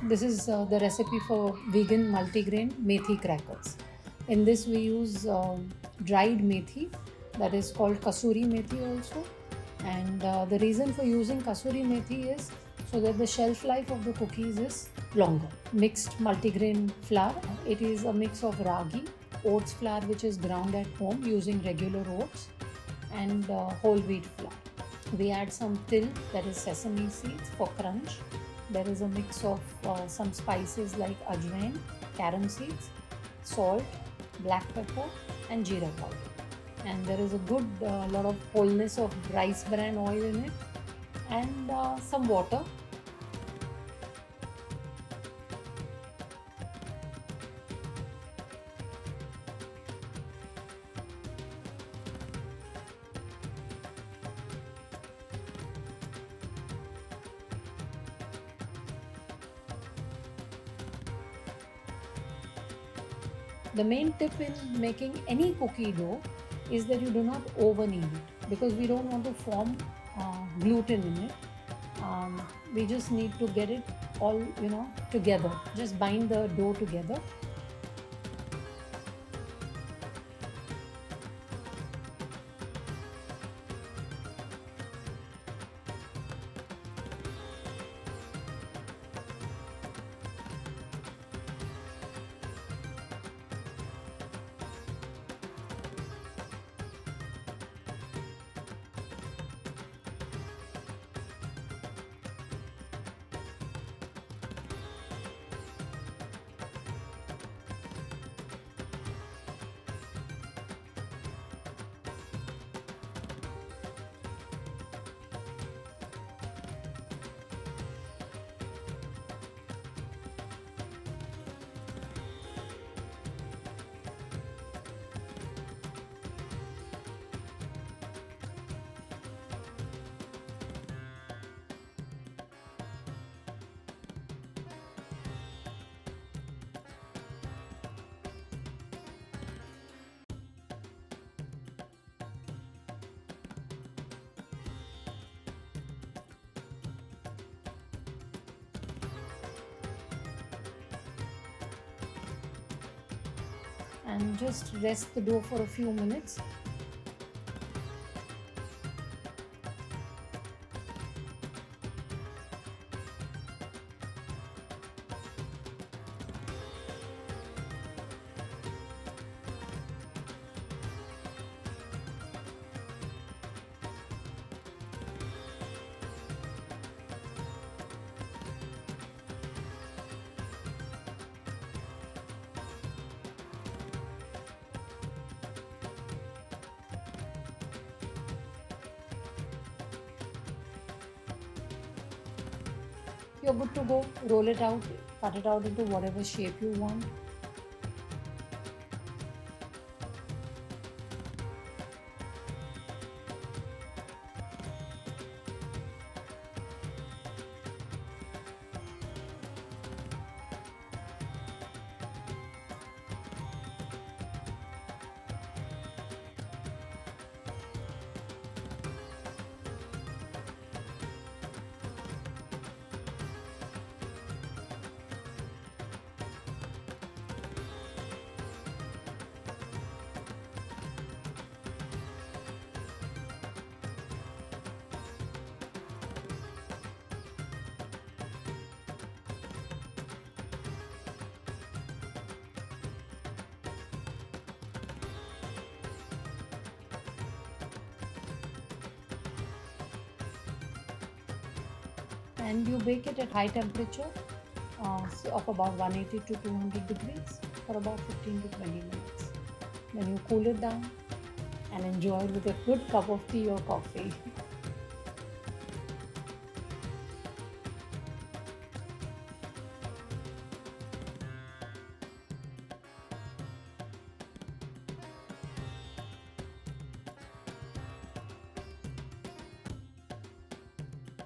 This is the recipe for vegan multigrain methi crackers. In this, we use dried methi, that is called kasuri methi also. And the reason for using kasuri methi is so that the shelf life of the cookies is longer. Mixed multigrain flour. It is a mix of ragi, oats flour which is ground at home using regular oats, and whole wheat flour. We add some til, that is sesame seeds for crunch. There is a mix of some spices like ajwain, carom seeds, salt, black pepper, and jeera powder. And there is a good lot of wholeness of rice bran oil in it, and some water. The main tip in making any cookie dough is that you do not over knead it, because we don't want to form gluten in it. We just need to get it all together. Just bind the dough together. And just rest the dough for a few minutes. You're good to go. Roll it out, cut it out into whatever shape you want. And you bake it at high temperature of about 180 to 200 degrees for about 15 to 20 minutes. Then you cool it down and enjoy it with a good cup of tea or coffee.